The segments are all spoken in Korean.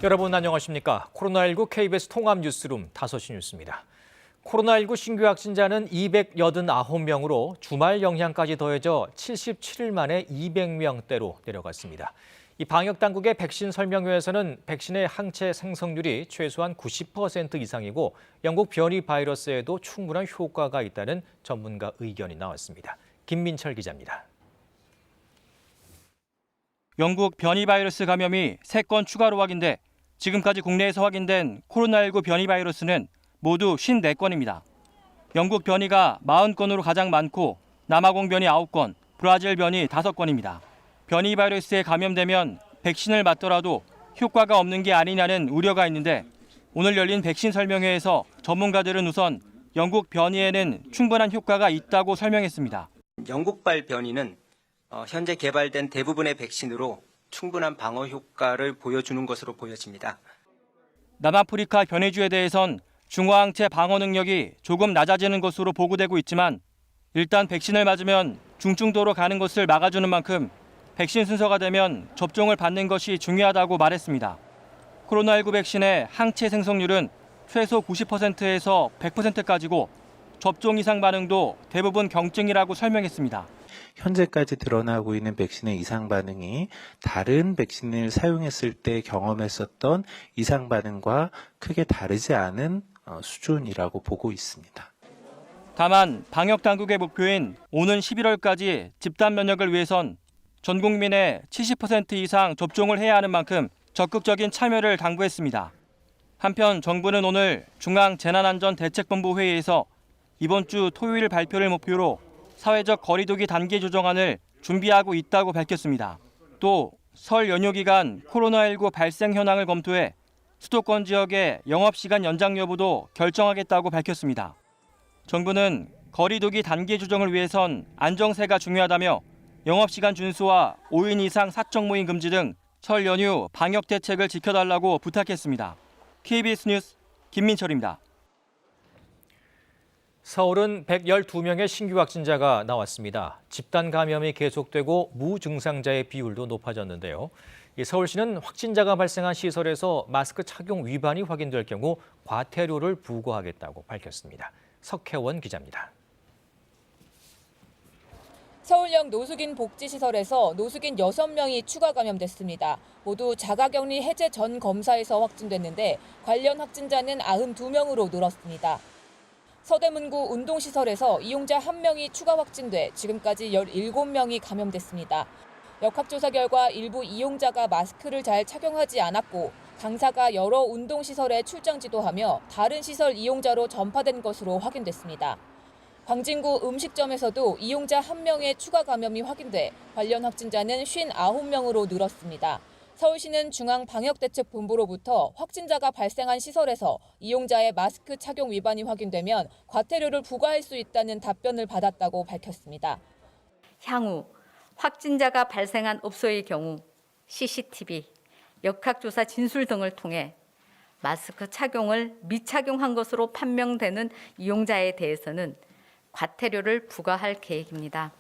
여러분 안녕하십니까? 코로나19 KBS 통합 뉴스룸 5시 뉴스입니다. 코로나19 신규 확진자는 289명으로 주말 영향까지 더해져 77일 만에 200명대로 내려갔습니다. 이 방역 당국의 백신 설명회에서는 백신의 항체 생성률이 최소한 90% 이상이고 영국 변이 바이러스에도 충분한 효과가 있다는 전문가 의견이 나왔습니다. 김민철 기자입니다. 영국 변이 바이러스 감염이 3건 추가로 확인돼 지금까지 국내에서 확인된 코로나19 변이 바이러스는 모두 54건입니다. 영국 변이가 40건으로 가장 많고 남아공 변이 9건, 브라질 변이 5건입니다. 변이 바이러스에 감염되면 백신을 맞더라도 효과가 없는 게 아니냐는 우려가 있는데 오늘 열린 백신 설명회에서 전문가들은 우선 영국 변이에는 충분한 효과가 있다고 설명했습니다. 영국발 변이는 현재 개발된 대부분의 백신으로 충분한 방어 효과를 보여주는 것으로 보여집니다. 남아프리카 변이주에 대해선 중화항체 방어 능력이 조금 낮아지는 것으로 보고되고 있지만 일단 백신을 맞으면 중증도로 가는 것을 막아주는 만큼 백신 순서가 되면 접종을 받는 것이 중요하다고 말했습니다. 코로나19 백신의 항체 생성률은 최소 90%에서 100%까지고 접종 이상 반응도 대부분 경증이라고 설명했습니다. 현재까지 드러나고 있는 백신의 이상 반응이 다른 백신을 사용했을 때 경험했었던 이상 반응과 크게 다르지 않은 수준이라고 보고 있습니다. 다만 방역 당국의 목표인 오는 11월까지 집단 면역을 위해선 전 국민의 70% 이상 접종을 해야 하는 만큼 적극적인 참여를 당부했습니다. 한편 정부는 오늘 중앙재난안전대책본부 회의에서 이번 주 토요일 발표를 목표로 사회적 거리두기 단계 조정안을 준비하고 있다고 밝혔습니다. 또 설 연휴 기간 코로나19 발생 현황을 검토해 수도권 지역의 영업시간 연장 여부도 결정하겠다고 밝혔습니다. 정부는 거리두기 단계 조정을 위해선 안정세가 중요하다며 영업시간 준수와 5인 이상 사적 모임 금지 등 설 연휴 방역 대책을 지켜달라고 부탁했습니다. KBS 뉴스 김민철입니다. 서울은 112명의 신규 확진자가 나왔습니다. 집단 감염이 계속되고 무증상자의 비율도 높아졌는데요. 서울시는 확진자가 발생한 시설에서 마스크 착용 위반이 확인될 경우 과태료를 부과하겠다고 밝혔습니다. 석혜원 기자입니다. 서울역 노숙인 복지시설에서 노숙인 6명이 추가 감염됐습니다. 모두 자가격리 해제 전 검사에서 확진됐는데 관련 확진자는 92명으로 늘었습니다. 서대문구 운동시설에서 이용자 1명이 추가 확진돼 지금까지 17명이 감염됐습니다. 역학조사 결과 일부 이용자가 마스크를 잘 착용하지 않았고 당사가 여러 운동시설에 출장 지도하며 다른 시설 이용자로 전파된 것으로 확인됐습니다. 광진구 음식점에서도 이용자 1명의 추가 감염이 확인돼 관련 확진자는 59명으로 늘었습니다. 서울시는 중앙방역대책본부로부터 확진자가 발생한 시설에서 이용자의 마스크 착용 위반이 확인되면 과태료를 부과할 수 있다는 답변을 받았다고 밝혔습니다. 향후 확진자가 발생한 업소의 경우 CCTV, 역학조사 진술 등을 통해 마스크 착용을 미착용한 것으로 판명되는 이용자에 대해서는 과태료를 부과할 계획입니다.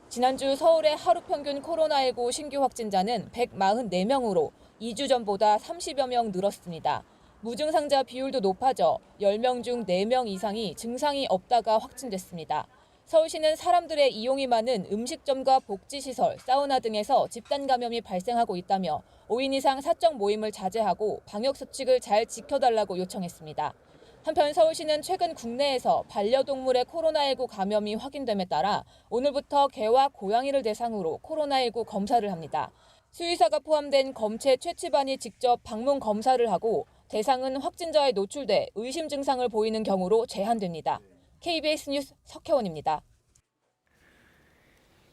지난주 서울의 하루 평균 코로나19 신규 확진자는 144명으로 2주 전보다 30여 명 늘었습니다. 무증상자 비율도 높아져 10명 중 4명 이상이 증상이 없다가 확진됐습니다. 서울시는 사람들의 이용이 많은 음식점과 복지시설, 사우나 등에서 집단 감염이 발생하고 있다며 5인 이상 사적 모임을 자제하고 방역수칙을 잘 지켜달라고 요청했습니다. 한편 서울시는 최근 국내에서 반려동물의 코로나19 감염이 확인됨에 따라 오늘부터 개와 고양이를 대상으로 코로나19 검사를 합니다. 수의사가 포함된 검체 최치반이 직접 방문 검사를 하고 대상은 확진자에 노출돼 의심 증상을 보이는 경우로 제한됩니다. KBS 뉴스 석혜원입니다.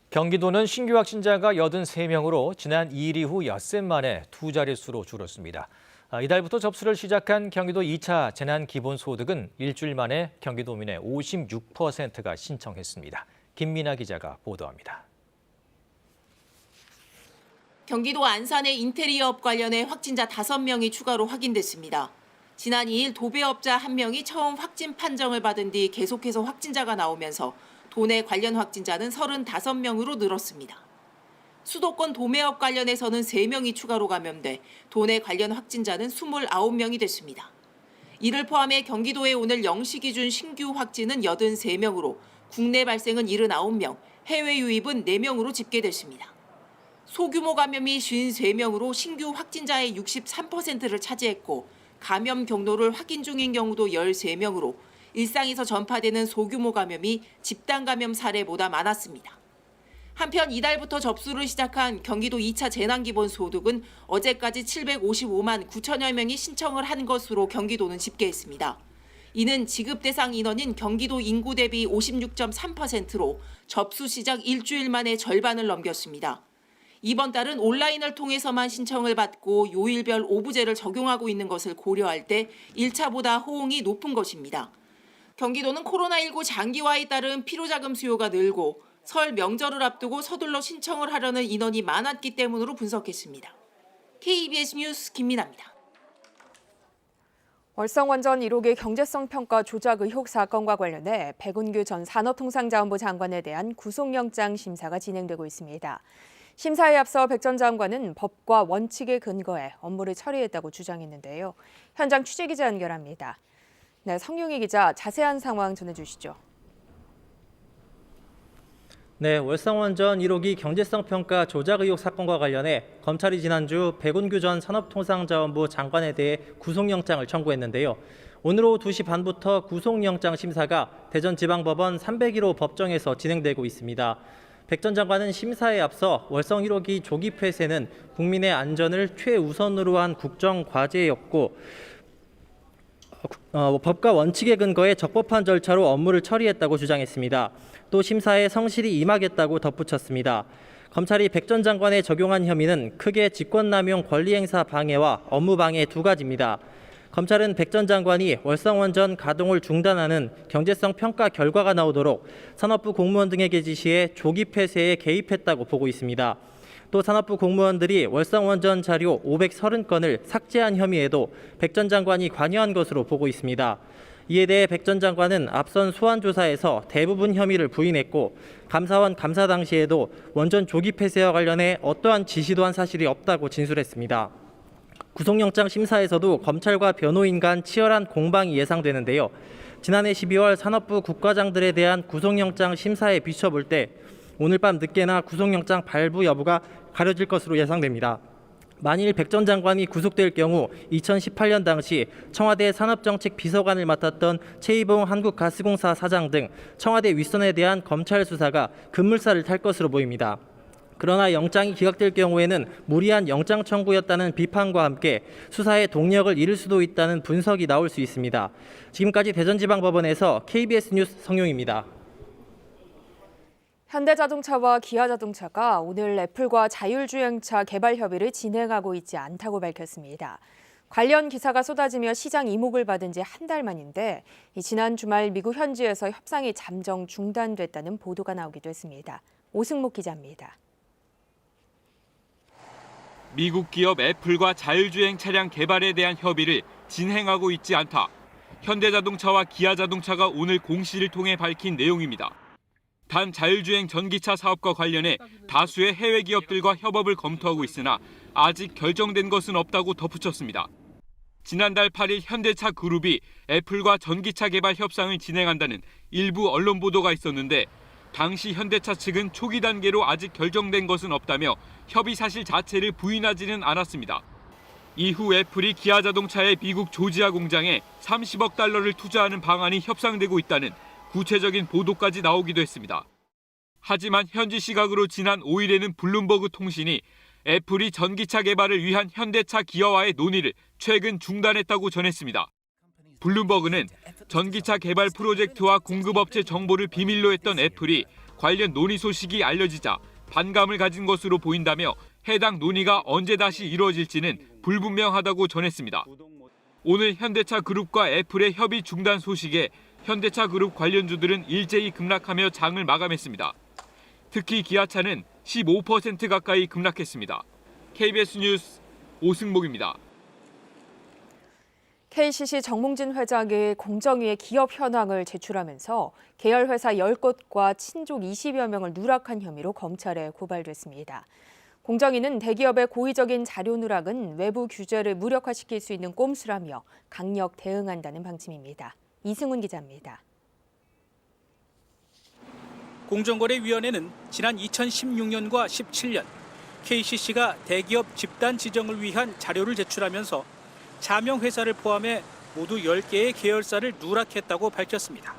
경기도는 신규 확진자가 83명으로 지난 2일 이후 엿새 만에 2자릿수로 줄었습니다. 이달부터 접수를 시작한 경기도 2차 재난기본소득은 일주일 만에 경기도민의 56%가 신청했습니다. 김민아 기자가 보도합니다. 경기도 안산의 인테리어업 관련해 확진자 5명이 추가로 확인됐습니다. 지난 2일 도배업자 1명이 처음 확진 판정을 받은 뒤 계속해서 확진자가 나오면서 도내 관련 확진자는 35명으로 늘었습니다. 수도권 도매업 관련해서는 3명이 추가로 감염돼 도내 관련 확진자는 29명이 됐습니다. 이를 포함해 경기도에 오늘 0시 기준 신규 확진은 83명으로 국내 발생은 79명, 해외 유입은 4명으로 집계됐습니다. 소규모 감염이 53명으로 신규 확진자의 63%를 차지했고 감염 경로를 확인 중인 경우도 13명으로 일상에서 전파되는 소규모 감염이 집단 감염 사례보다 많았습니다. 한편 이달부터 접수를 시작한 경기도 2차 재난기본소득은 어제까지 755만 9천여 명이 신청을 한 것으로 경기도는 집계했습니다. 이는 지급 대상 인원인 경기도 인구 대비 56.3%로 접수 시작 일주일 만에 절반을 넘겼습니다. 이번 달은 온라인을 통해서만 신청을 받고 요일별 오부제를 적용하고 있는 것을 고려할 때 1차보다 호응이 높은 것입니다. 경기도는 코로나19 장기화에 따른 필요자금 수요가 늘고 설 명절을 앞두고 서둘러 신청을 하려는 인원이 많았기 때문으로 분석했습니다. KBS 뉴스 김민아입니다. 월성원전 1호기 경제성 평가 조작 의혹 사건과 관련해 백운규 전 산업통상자원부 장관에 대한 구속영장 심사가 진행되고 있습니다. 심사에 앞서 백 전 장관은 법과 원칙에 근거해 업무를 처리했다고 주장했는데요. 현장 취재기자 연결합니다. 네, 성용희 기자 자세한 상황 전해주시죠. 네, 월성원전 1호기 경제성 평가 조작 의혹 사건과 관련해 검찰이 지난주 백운규 전 산업통상자원부 장관에 대해 구속영장을 청구했는데요. 오늘 오후 2시 반부터 구속영장 심사가 대전지방법원 301호 법정에서 진행되고 있습니다. 백 전 장관은 심사에 앞서 월성 1호기 조기 폐쇄는 국민의 안전을 최우선으로 한 국정 과제였고 법과 원칙에 근거해 적법한 절차로 업무를 처리했다고 주장했습니다. 또 심사에 성실히 임하겠다고 덧붙였습니다. 검찰이 백 전 장관에 적용한 혐의는 크게 직권남용 권리행사 방해와 업무방해 2가지입니다. 검찰은 백 전 장관이 월성원전 가동을 중단하는 경제성 평가 결과가 나오도록 산업부 공무원 등에게 지시해 조기 폐쇄에 개입했다고 보고 있습니다. 또 산업부 공무원들이 월성원전 자료 530건을 삭제한 혐의에도 백 전 장관이 관여한 것으로 보고 있습니다. 이에 대해 백 전 장관은 앞선 소환 조사에서 대부분 혐의를 부인했고 감사원 감사 당시에도 원전 조기 폐쇄와 관련해 어떠한 지시도 한 사실이 없다고 진술했습니다. 구속영장 심사에서도 검찰과 변호인 간 치열한 공방이 예상되는데요. 지난해 12월 산업부 국과장들에 대한 구속영장 심사에 비춰볼 때 오늘 밤 늦게나 구속영장 발부 여부가 가려질 것으로 예상됩니다. 만일 백 전 장관이 구속될 경우 2018년 당시 청와대 산업정책 비서관을 맡았던 최이봉 한국가스공사 사장 등 청와대 윗선에 대한 검찰 수사가 급물살을 탈 것으로 보입니다. 그러나 영장이 기각될 경우에는 무리한 영장 청구였다는 비판과 함께 수사에 동력을 잃을 수도 있다는 분석이 나올 수 있습니다. 지금까지 대전지방법원에서 KBS 뉴스 성용입니다. 현대자동차와 기아자동차가 오늘 애플과 자율주행차 개발 협의를 진행하고 있지 않다고 밝혔습니다. 관련 기사가 쏟아지며 시장 이목을 받은 지 한 달 만인데 지난 주말 미국 현지에서 협상이 잠정 중단됐다는 보도가 나오기도 했습니다. 오승목 기자입니다. 미국 기업 애플과 자율주행 차량 개발에 대한 협의를 진행하고 있지 않다. 현대자동차와 기아자동차가 오늘 공시를 통해 밝힌 내용입니다. 단 자율주행 전기차 사업과 관련해 다수의 해외 기업들과 협업을 검토하고 있으나 아직 결정된 것은 없다고 덧붙였습니다. 지난달 8일 현대차 그룹이 애플과 전기차 개발 협상을 진행한다는 일부 언론 보도가 있었는데 당시 현대차 측은 초기 단계로 아직 결정된 것은 없다며 협의 사실 자체를 부인하지는 않았습니다. 이후 애플이 기아자동차의 미국 조지아 공장에 30억 달러를 투자하는 방안이 협상되고 있다는 구체적인 보도까지 나오기도 했습니다. 하지만 현지 시각으로 지난 5일에는 블룸버그 통신이 애플이 전기차 개발을 위한 현대차 기아와의 논의를 최근 중단했다고 전했습니다. 블룸버그는 전기차 개발 프로젝트와 공급업체 정보를 비밀로 했던 애플이 관련 논의 소식이 알려지자 반감을 가진 것으로 보인다며 해당 논의가 언제 다시 이루어질지는 불분명하다고 전했습니다. 오늘 현대차 그룹과 애플의 협의 중단 소식에 현대차 그룹 관련주들은 일제히 급락하며 장을 마감했습니다. 특히 기아차는 15% 가까이 급락했습니다. KBS 뉴스 오승목입니다. KCC 정몽진 회장이 공정위에 기업 현황을 제출하면서 계열회사 10곳과 친족 20여 명을 누락한 혐의로 검찰에 고발됐습니다. 공정위는 대기업의 고의적인 자료 누락은 외부 규제를 무력화시킬 수 있는 꼼수라며 강력 대응한다는 방침입니다. 이승훈 기자입니다. 공정거래위원회는 지난 2016년과 17년 KCC가 대기업 집단 지정을 위한 자료를 제출하면서 자명회사를 포함해 모두 10개의 계열사를 누락했다고 밝혔습니다.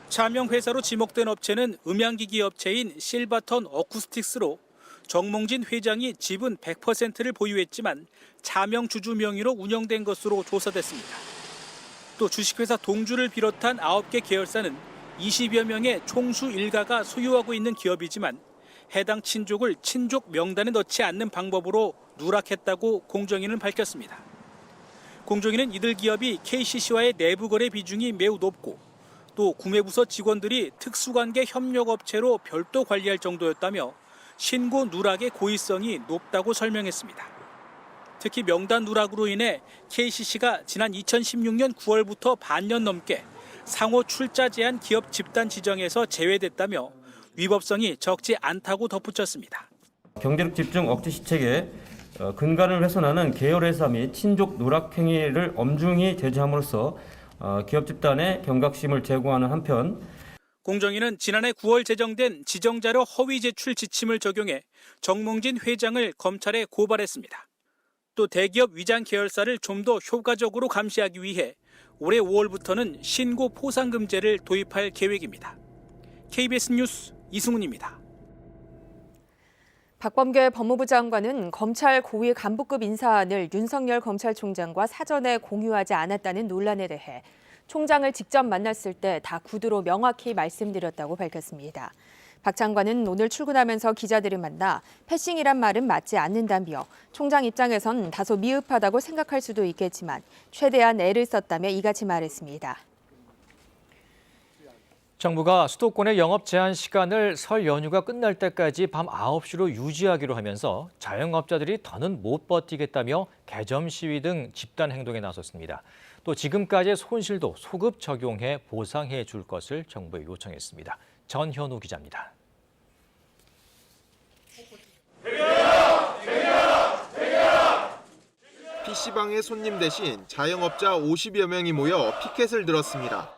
자명회사로 지목된 업체는 음향기기 업체인 실바턴 어쿠스틱스로 정몽진 회장이 지분 100%를 보유했지만 자명 주주 명의로 운영된 것으로 조사됐습니다. 또 주식회사 동주를 비롯한 9개 계열사는 20여 명의 총수 일가가 소유하고 있는 기업이지만 해당 친족을 친족 명단에 넣지 않는 방법으로 누락했다고 공정위는 밝혔습니다. 공정위는 이들 기업이 KCC와의 내부 거래 비중이 매우 높고 또 구매부서 직원들이 특수관계 협력업체로 별도 관리할 정도였다며 신고 누락의 고의성이 높다고 설명했습니다. 특히 명단 누락으로 인해 KCC가 지난 2016년 9월부터 반년 넘게 상호 출자 제한 기업 집단 지정에서 제외됐다며 위법성이 적지 않다고 덧붙였습니다. 경제력 집중 억제 시책에 근간을 훼손하는 계열회사 및 친족 누락 행위를 엄중히 제재함으로써 기업 집단의 경각심을 제고하는 한편 공정위는 지난해 9월 제정된 지정자료 허위 제출 지침을 적용해 정몽진 회장을 검찰에 고발했습니다. 또 대기업 위장 계열사를 좀 더 효과적으로 감시하기 위해 올해 5월부터는 신고 포상금제를 도입할 계획입니다. KBS 뉴스 이승훈입니다. 박범계 법무부 장관은 검찰 고위 간부급 인사안을 윤석열 검찰총장과 사전에 공유하지 않았다는 논란에 대해 총장을 직접 만났을 때 다 구두로 명확히 말씀드렸다고 밝혔습니다. 박 장관은 오늘 출근하면서 기자들을 만나 패싱이란 말은 맞지 않는다며 총장 입장에선 다소 미흡하다고 생각할 수도 있겠지만 최대한 애를 썼다며 이같이 말했습니다. 정부가 수도권의 영업 제한 시간을 설 연휴가 끝날 때까지 밤 9시로 유지하기로 하면서 자영업자들이 더는 못 버티겠다며 개점 시위 등 집단 행동에 나섰습니다. 또 지금까지의 손실도 소급 적용해 보상해 줄 것을 정부에 요청했습니다. 전현우 기자입니다. PC방의 손님 대신 자영업자 50여 명이 모여 피켓을 들었습니다.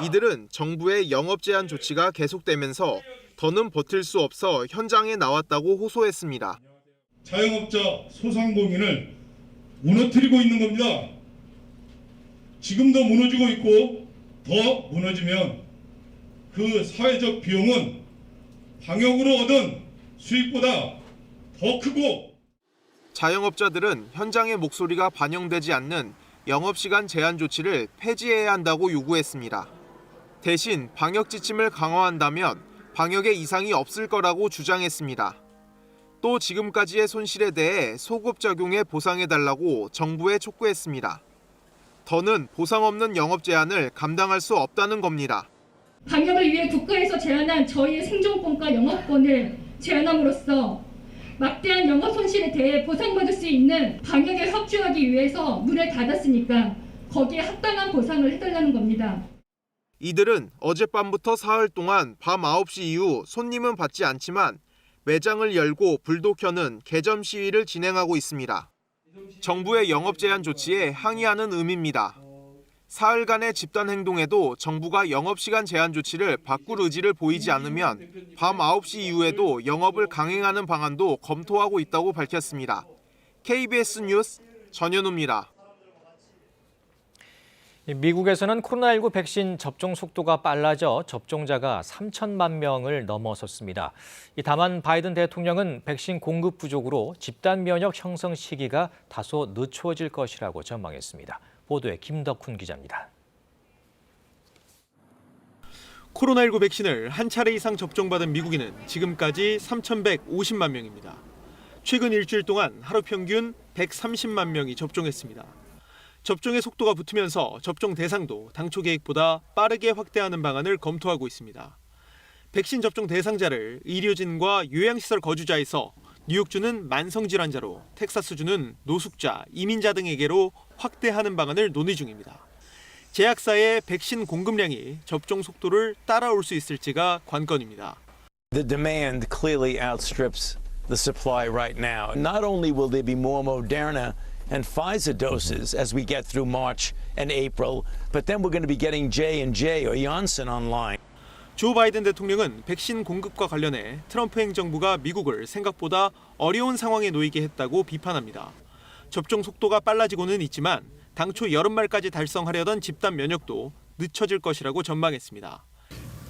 이들은 정부의 영업 제한 조치가 계속되면서 더는 버틸 수 없어 현장에 나왔다고 호소했습니다. 자영업자 소상공인을 무너뜨리고 있는 겁니다. 지금도 무너지고 있고 더 무너지면 그 사회적 비용은 방역으로 얻은 수익보다 더 크고 자영업자들은 현장의 목소리가 반영되지 않는 영업시간 제한 조치를 폐지해야 한다고 요구했습니다. 대신 방역 지침을 강화한다면 방역에 이상이 없을 거라고 주장했습니다. 또 지금까지의 손실에 대해 소급 적용해 보상해달라고 정부에 촉구했습니다. 더는 보상 없는 영업 제한을 감당할 수 없다는 겁니다. 방역을 위해 국가에서 제한한 저희의 생존권과 영업권을 제한함으로써 막대한 영업 손실에 대해 보상받을 수 있는 방역에 협조하기 위해서 문을 닫았으니까 거기에 합당한 보상을 해달라는 겁니다. 이들은 어젯밤부터 사흘 동안 밤 9시 이후 손님은 받지 않지만 매장을 열고 불도 켜는 개점 시위를 진행하고 있습니다. 정부의 영업 제한 조치에 항의하는 의미입니다. 사흘간의 집단 행동에도 정부가 영업시간 제한 조치를 바꿀 의지를 보이지 않으면 밤 9시 이후에도 영업을 강행하는 방안도 검토하고 있다고 밝혔습니다. KBS 뉴스 전현우입니다. 미국에서는 코로나19 백신 접종 속도가 빨라져 접종자가 3천만 명을 넘어섰습니다. 다만 바이든 대통령은 백신 공급 부족으로 집단 면역 형성 시기가 다소 늦춰질 것이라고 전망했습니다. 보도에 김덕훈 기자입니다. 코로나19 백신을 한 차례 이상 접종받은 미국인은 지금까지 3,150만 명입니다. 최근 일주일 동안 하루 평균 130만 명이 접종했습니다. 접종의 속도가 붙으면서 접종 대상도 당초 계획보다 빠르게 확대하는 방안을 검토하고 있습니다. 백신 접종 대상자를 의료진과 요양시설 거주자에서 뉴욕주는 만성질환자로, 텍사스주는 노숙자, 이민자 등에게로 확대하는 방안을 논의 중입니다. 제약사의 백신 공급량이 접종 속도를 따라올 수 있을지가 관건입니다. The demand clearly outstrips the supply right now. Not only will there be more Moderna and Pfizer doses as we get through March and April, but then we're going to be getting J&J or Janssen online. 조 바이든 대통령은 백신 공급과 관련해 트럼프 행정부가 미국을 생각보다 어려운 상황에 놓이게 했다고 비판합니다. 접종 속도가 빨라지고는 있지만 당초 여름말까지 달성하려던 집단 면역도 늦춰질 것이라고 전망했습니다.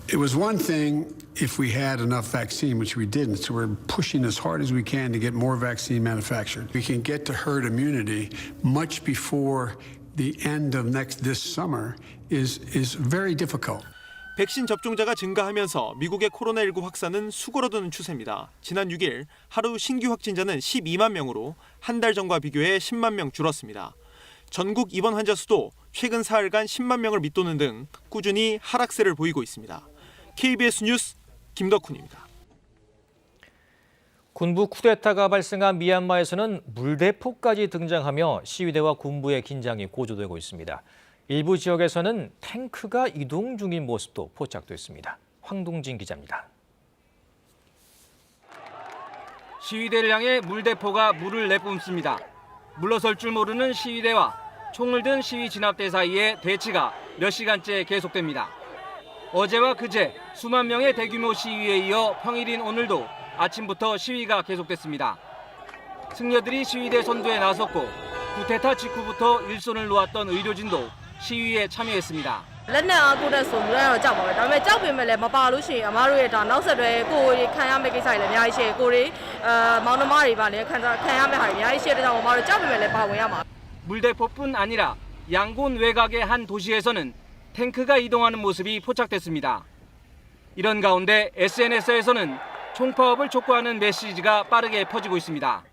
It was one thing if we had enough vaccine, which we didn't, so we're pushing as hard as we can to get more vaccine manufactured. We can get to herd immunity much before the end of this summer is very difficult. 백신 접종자가 증가하면서 미국의 코로나19 확산은 수그러드는 추세입니다. 지난 6일 하루 신규 확진자는 12만 명으로 한 달 전과 비교해 10만 명 줄었습니다. 전국 입원 환자 수도 최근 사흘간 10만 명을 밑도는 등 꾸준히 하락세를 보이고 있습니다. KBS 뉴스 김덕훈입니다. 군부 쿠데타가 발생한 미얀마에서는 물대포까지 등장하며 시위대와 군부의 긴장이 고조되고 있습니다. 일부 지역에서는 탱크가 이동 중인 모습도 포착됐습니다. 황동진 기자입니다. 시위대를 향해 물대포가 물을 내뿜습니다. 물러설 줄 모르는 시위대와 총을 든 시위 진압대 사이의 대치가 몇 시간째 계속됩니다. 어제와 그제 수만 명의 대규모 시위에 이어 평일인 오늘도 아침부터 시위가 계속됐습니다. 승려들이 시위대 선두에 나섰고 쿠데타 직후부터 일손을 놓았던 의료진도 시위에 참여했습니다. 물대포뿐 아니라 양곤 외곽의 한 도시에서는 탱크가 이동하는 모습이 포착됐습니다. 이런 가운데 SNS에서는 총파업을 촉구하는 메시지가 빠르게 퍼지고 있습니다.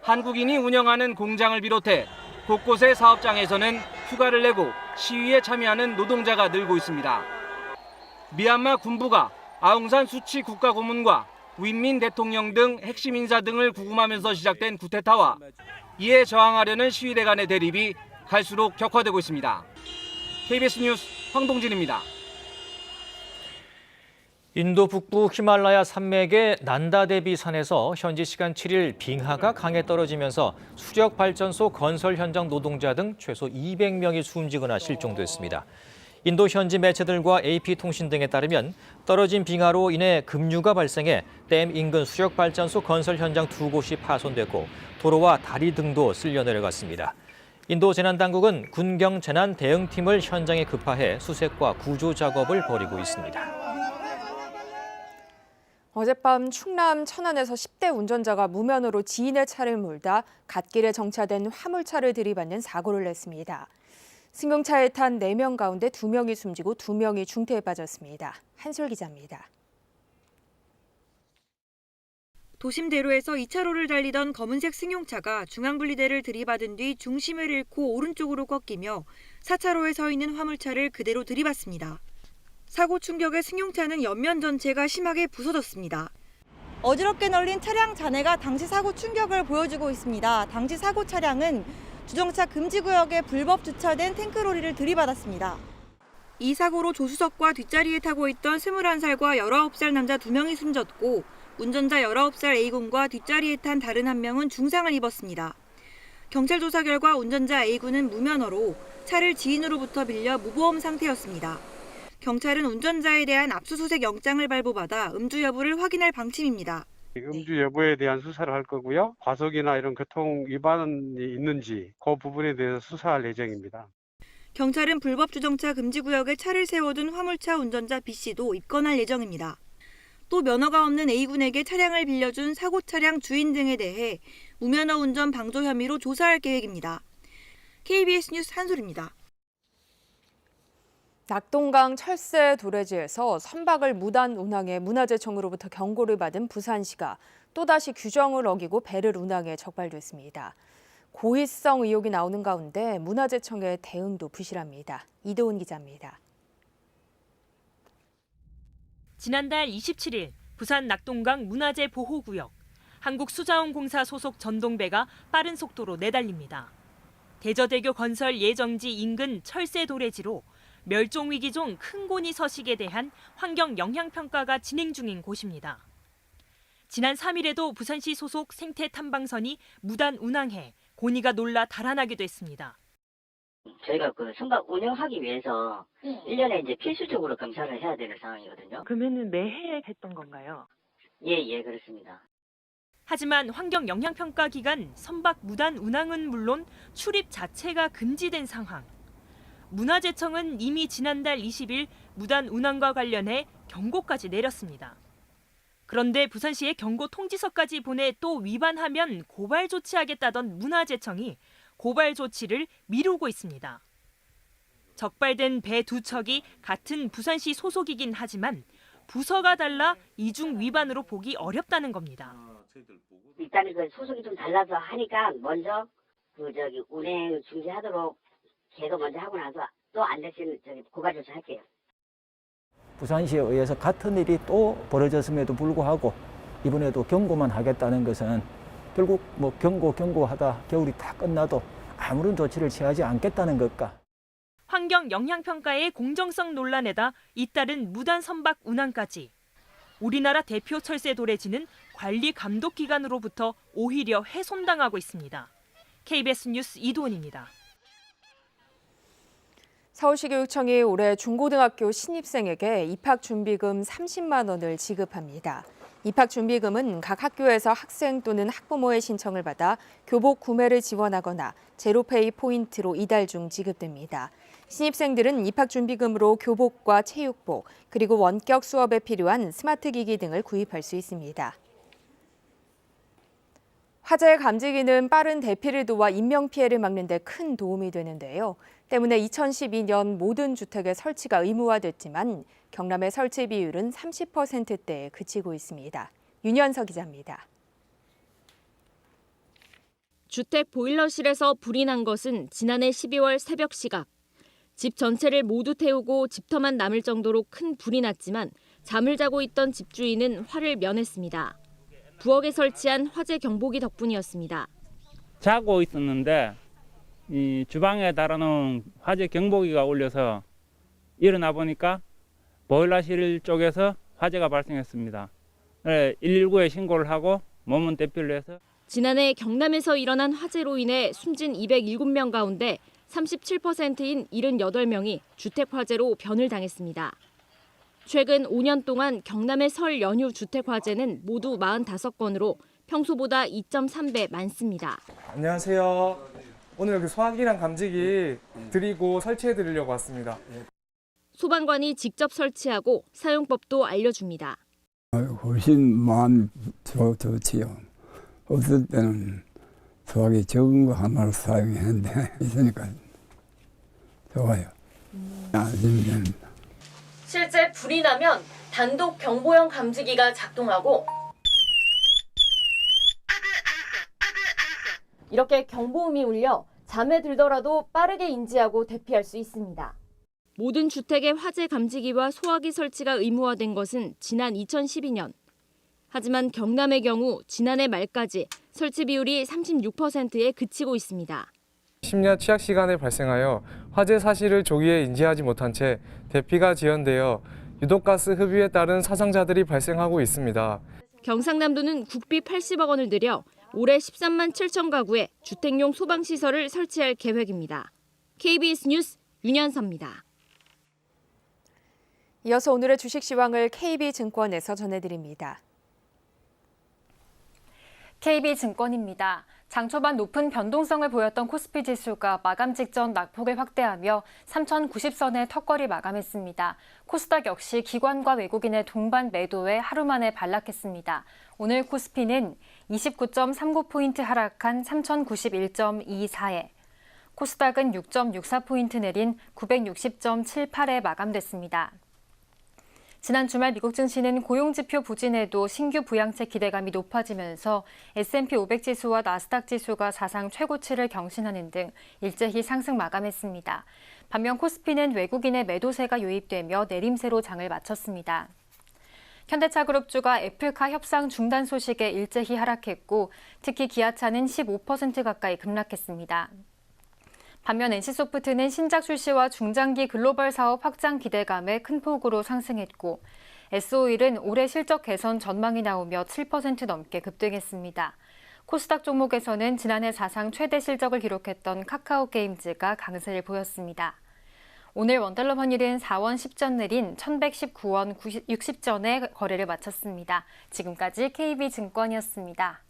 한국인이 운영하는 공장을 비롯해 곳곳의 사업장에서는 휴가를 내고 시위에 참여하는 노동자가 늘고 있습니다. 미얀마 군부가 아웅산 수치 국가고문과 윈민 대통령 등 핵심 인사 등을 구금하면서 시작된 쿠데타와 이에 저항하려는 시위대 간의 대립이 갈수록 격화되고 있습니다. KBS 뉴스 황동진입니다. 인도 북부 히말라야 산맥의 난다데비 산에서 현지 시간 7일 빙하가 강에 떨어지면서 수력 발전소 건설 현장 노동자 등 최소 200명이 숨지거나 실종됐습니다. 인도 현지 매체들과 AP통신 등에 따르면 떨어진 빙하로 인해 급류가 발생해 댐 인근 수력 발전소 건설 현장 2곳이 파손됐고 도로와 다리 등도 쓸려 내려갔습니다. 인도 재난당국은 군경 재난 대응팀을 현장에 급파해 수색과 구조 작업을 벌이고 있습니다. 어젯밤 충남 천안에서 10대 운전자가 무면허로 지인의 차를 몰다 갓길에 정차된 화물차를 들이받는 사고를 냈습니다. 승용차에 탄 4명 가운데 2명이 숨지고 2명이 중태에 빠졌습니다. 한솔 기자입니다. 도심대로에서 2차로를 달리던 검은색 승용차가 중앙분리대를 들이받은 뒤 중심을 잃고 오른쪽으로 꺾이며 4차로에 서 있는 화물차를 그대로 들이받습니다. 사고 충격에 승용차는 옆면 전체가 심하게 부서졌습니다. 어지럽게 널린 차량 잔해가 당시 사고 충격을 보여주고 있습니다. 당시 사고 차량은 주정차 금지구역에 불법 주차된 탱크로리를 들이받았습니다. 이 사고로 조수석과 뒷자리에 타고 있던 21살과 19살 남자 2명이 숨졌고 운전자 19살 A군과 뒷자리에 탄 다른 1명은 중상을 입었습니다. 경찰 조사 결과 운전자 A군은 무면허로 차를 지인으로부터 빌려 무보험 상태였습니다. 경찰은 운전자에 대한 압수수색 영장을 발부받아 음주 여부를 확인할 방침입니다. 음주 여부에 대한 수사를 할 거고요. 과속이나 이런 교통 위반이 있는지 그 부분에 대해서 수사할 예정입니다. 경찰은 불법 주정차 금지구역에 차를 세워둔 화물차 운전자 B씨도 입건할 예정입니다. 또 면허가 없는 A군에게 차량을 빌려준 사고 차량 주인 등에 대해 무면허 운전 방조 혐의로 조사할 계획입니다. KBS 뉴스 한솔입니다. 낙동강 철새 도래지에서 선박을 무단 운항해 문화재청으로부터 경고를 받은 부산시가 또다시 규정을 어기고 배를 운항해 적발됐습니다. 고의성 의혹이 나오는 가운데 문화재청의 대응도 부실합니다. 이도훈 기자입니다. 지난달 27일 부산 낙동강 문화재 보호구역 한국수자원공사 소속 전동배가 빠른 속도로 내달립니다. 대저대교 건설 예정지 인근 철새 도래지로 멸종위기종 큰고니 서식에 대한 환경 영향평가가 진행 중인 곳입니다. 지난 3일에도 부산시 소속 생태탐방선이 무단 운항해 고니가 놀라 달아나기도 했습니다. 저희가 그 선박 운영하기 위해서 1년에 이제 필수적으로 검사를 해야 되는 상황이거든요. 그러면은 매해 했던 건가요? 예, 그렇습니다. 하지만 환경 영향평가 기간 선박 무단 운항은 물론 출입 자체가 금지된 상황. 문화재청은 이미 지난달 20일 무단 운항과 관련해 경고까지 내렸습니다. 그런데 부산시에 경고 통지서까지 보내 또 위반하면 고발 조치하겠다던 문화재청이 고발 조치를 미루고 있습니다. 적발된 배 두 척이 같은 부산시 소속이긴 하지만 부서가 달라 이중 위반으로 보기 어렵다는 겁니다. 일단은 그 소속이 좀 달라서 하니까 먼저 운행 중지하도록 계속 먼저 하고 나서 또 안 되시면 고발 조치할게요. 부산시에 의해서 같은 일이 또 벌어졌음에도 불구하고 이번에도 경고만 하겠다는 것은 결국 뭐 경고하다 겨울이 다 끝나도 아무런 조치를 취하지 않겠다는 것과 환경 영향평가의 공정성 논란에다 잇따른 무단 선박 운항까지 우리나라 대표 철새 도래지는 관리 감독 기관으로부터 오히려 훼손당하고 있습니다. KBS 뉴스 이도원입니다. 서울시 교육청이 올해 중고등학교 신입생에게 입학준비금 30만 원을 지급합니다. 입학준비금은 각 학교에서 학생 또는 학부모의 신청을 받아 교복 구매를 지원하거나 제로페이 포인트로 이달 중 지급됩니다. 신입생들은 입학준비금으로 교복과 체육복, 그리고 원격 수업에 필요한 스마트 기기 등을 구입할 수 있습니다. 화재 감지기는 빠른 대피를 도와 인명피해를 막는 데 큰 도움이 되는데요. 때문에 2012년 모든 주택의 설치가 의무화됐지만 경남의 설치 비율은 30%대에 그치고 있습니다. 윤현석 기자입니다. 주택 보일러실에서 불이 난 것은 지난해 12월 새벽 시각. 집 전체를 모두 태우고 집터만 남을 정도로 큰 불이 났지만 잠을 자고 있던 집주인은 화를 면했습니다. 부엌에 설치한 화재 경보기 덕분이었습니다. 자고 있었는데 이 주방에 달아놓은 화재 경보기가 울려서 일어나 보니까 보일러실 쪽에서 화재가 발생했습니다. 119에 신고를 하고 몸은 대피를 해서 지난해 경남에서 일어난 화재로 인해 숨진 207명 가운데 37%인 78명이 주택 화재로 변을 당했습니다. 최근 5년 동안 경남의 설 연휴 주택 화재는 모두 45건으로 평소보다 2.3배 많습니다. 안녕하세요. 오늘 여기 소화기랑 감지기 드리고 설치해 드리려고 왔습니다. 소방관이 직접 설치하고 사용법도 알려줍니다. 훨씬 마음 좋지요. 없을 때는 소화기 적은 거 하나로 사용했는데 있으니까 좋아요. 안심이 됩니다. 실제 불이 나면 단독 경보형 감지기가 작동하고 이렇게 경보음이 울려 잠에 들더라도 빠르게 인지하고 대피할 수 있습니다. 모든 주택의 화재 감지기와 소화기 설치가 의무화된 것은 지난 2012년. 하지만 경남의 경우 지난해 말까지 설치 비율이 36%에 그치고 있습니다. 심야 취약 시간에 발생하여 화재 사실을 조기에 인지하지 못한 채 대피가 지연되어 유독가스 흡입에 따른 사상자들이 발생하고 있습니다. 경상남도는 국비 80억 원을 들여 올해 13만 7천 가구에 주택용 소방시설을 설치할 계획입니다. KBS 뉴스 윤현서입니다. 이어서 오늘의 주식 시황을 KB증권에서 전해드립니다. KB증권입니다. 장 초반 높은 변동성을 보였던 코스피 지수가 마감 직전 낙폭을 확대하며 3,090선의 턱걸이 마감했습니다. 코스닥 역시 기관과 외국인의 동반 매도에 하루 만에 반락했습니다. 오늘 코스피는 29.39포인트 하락한 3,091.24에, 코스닥은 6.64포인트 내린 960.78에 마감됐습니다. 지난 주말 미국 증시는 고용지표 부진에도 신규 부양책 기대감이 높아지면서 S&P 500 지수와 나스닥 지수가 사상 최고치를 경신하는 등 일제히 상승 마감했습니다. 반면 코스피는 외국인의 매도세가 유입되며 내림세로 장을 마쳤습니다. 현대차그룹주가 애플카 협상 중단 소식에 일제히 하락했고 특히 기아차는 15% 가까이 급락했습니다. 반면 NC소프트는 신작 출시와 중장기 글로벌 사업 확장 기대감에 큰 폭으로 상승했고 S-오일은 올해 실적 개선 전망이 나오며 7% 넘게 급등했습니다. 코스닥 종목에서는 지난해 사상 최대 실적을 기록했던 카카오게임즈가 강세를 보였습니다. 오늘 원달러 환율은 4원 10전 내린 1119원 60전에 거래를 마쳤습니다. 지금까지 KB증권이었습니다.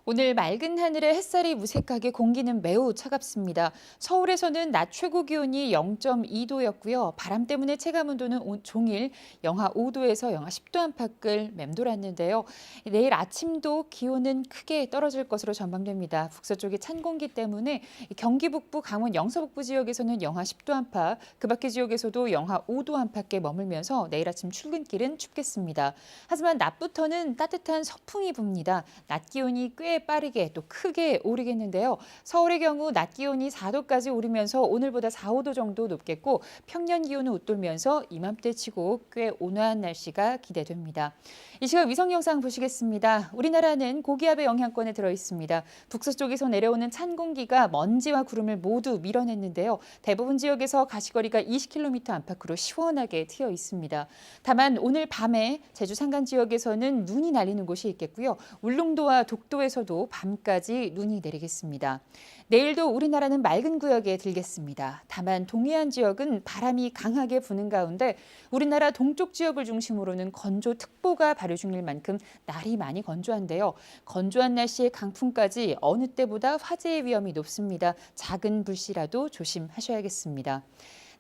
오늘 맑은 하늘에 햇살이 무색하게 공기는 매우 차갑습니다. 서울에서는 낮 최고 기온이 0.2도였고요. 바람 때문에 체감온도는 종일 영하 5도에서 영하 10도 안팎을 맴돌았는데요. 내일 아침도 기온은 크게 떨어질 것으로 전망됩니다. 북서쪽의 찬 공기 때문에 경기 북부, 강원 영서 북부 지역에서는 영하 10도 안팎, 그 밖의 지역에서도 영하 5도 안팎에 머물면서 내일 아침 출근길은 춥겠습니다. 하지만 낮부터는 따뜻한 서풍이 붑니다. 낮 기온이 꽤 빠르게 또 크게 오르겠는데요. 서울의 경우 낮 기온이 4도까지 오르면서 오늘보다 4, 5도 정도 높겠고 평년 기온은 웃돌면서 이맘때치고 꽤 온화한 날씨가 기대됩니다. 이 시각 위성 영상 보시겠습니다. 우리나라는 고기압의 영향권에 들어 있습니다. 북서쪽에서 내려오는 찬 공기가 먼지와 구름을 모두 밀어냈는데요. 대부분 지역에서 가시거리가 20km 안팎으로 시원하게 트여 있습니다. 다만 오늘 밤에 제주 산간 지역에서는 눈이 날리는 곳이 있겠고요. 울릉도와 독도에서도 밤까지 눈이 내리겠습니다. 내일도 우리나라는 맑은 구역에 들겠습니다. 다만 동해안 지역은 바람이 강하게 부는 가운데 우리나라 동쪽 지역을 중심으로는 건조특보가 발효 중일 만큼 날이 많이 건조한데요. 건조한 날씨에 강풍까지 어느 때보다 화재의 위험이 높습니다. 작은 불씨라도 조심하셔야겠습니다.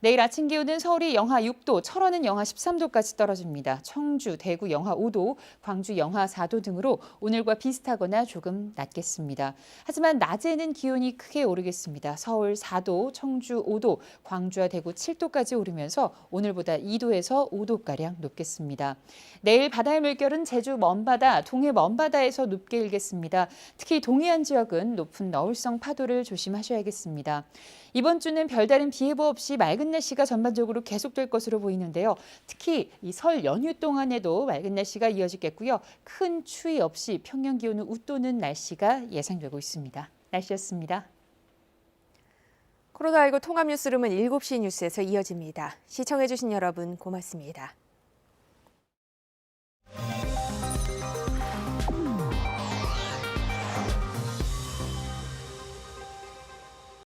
내일 아침 기온은 서울이 영하 6도, 철원은 영하 13도까지 떨어집니다. 청주, 대구 영하 5도, 광주 영하 4도 등으로 오늘과 비슷하거나 조금 낮겠습니다. 하지만 낮에는 기온이 크게 오르겠습니다. 서울 4도, 청주 5도, 광주와 대구 7도까지 오르면서 오늘보다 2도에서 5도가량 높겠습니다. 내일 바다의 물결은 제주 먼바다, 동해 먼바다에서 높게 일겠습니다. 특히 동해안 지역은 높은 너울성 파도를 조심하셔야겠습니다. 이번 주는 별다른 비 예보 없이 맑은 날씨가 전반적으로 계속될 것으로 보이는데요. 특히 이 설 연휴 동안에도 맑은 날씨가 이어지겠고요. 큰 추위 없이 평년 기온을 웃도는 날씨가 예상되고 있습니다. 날씨였습니다. 코로나19 통합 뉴스룸은 7시 뉴스에서 이어집니다. 시청해주신 여러분 고맙습니다.